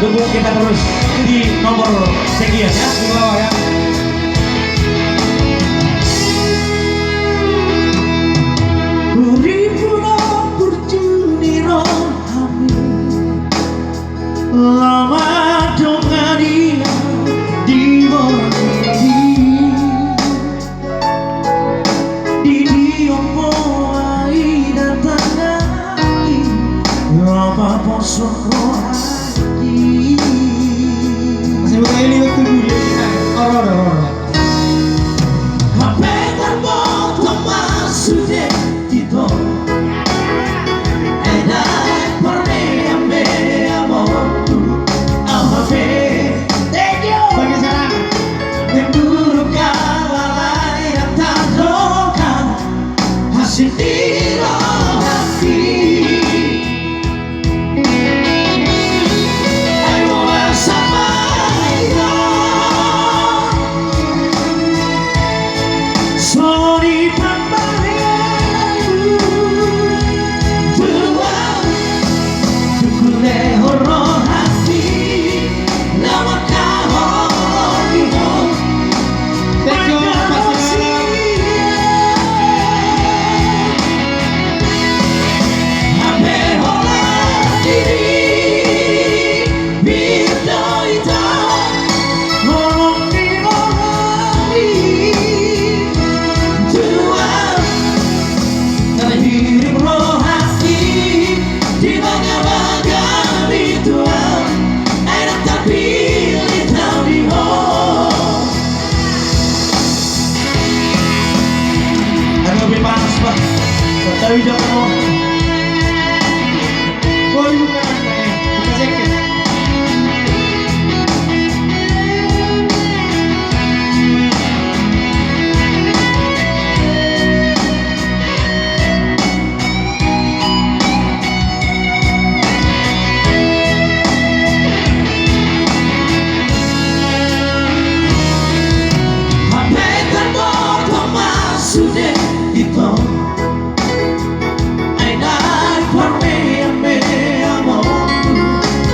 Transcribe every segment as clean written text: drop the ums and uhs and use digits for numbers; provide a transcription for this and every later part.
dukung kita terus di nomor sekian ya, di bawah ya. Uripuna purjuniro kami lama dongaria di bawah di diompo aida tanai lama posoro hati Masih buka ini waktu dulu ya. Orang. Apetan moto masude dito ed hai per me a me amor tu amame thank you Bagi sana. Dentro kalalay at tadrokan Hasitiro hati Ay mga sabay na Sorry pambayan Dua Dukule horo hati Nama kahon ito Thank you, Mas Imam. Lebih panas pak. Tapi jangan mau. Oh bukan sakit. Sudah itu ay nagparme amor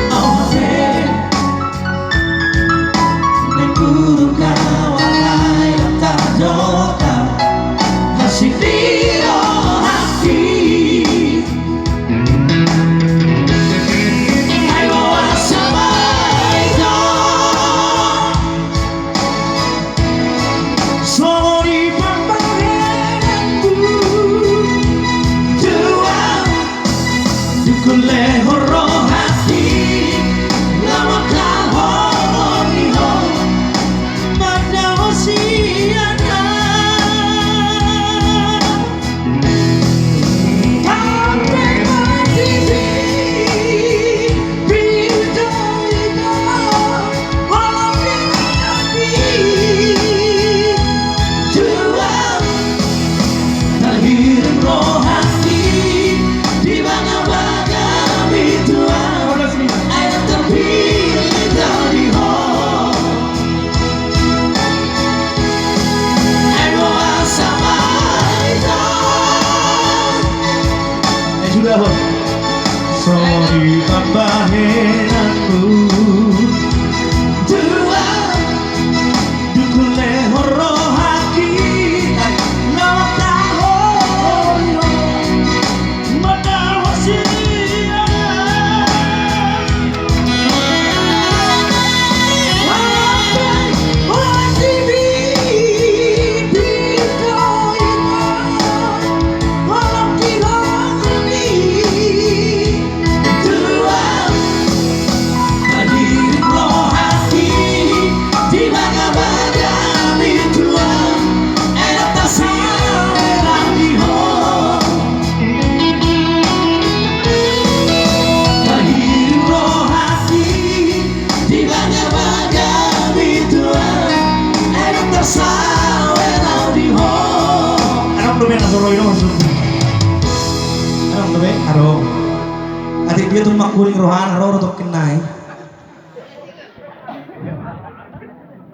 ao haver nagpuro ka walay ang tadoka hasitiro hati ay mawala sabay ito sorry Dukule horo hati lama kahon iho pada usianya Sampai mati bintang ina malam hati Dua terhirup roh hati di mana Sorry tambahin aku Dua Dukule horo hati Nama tahun Mana wasiat Wati bibito ina Walang kilani Adik dia tuh makuling rohan, roh rotok kenai.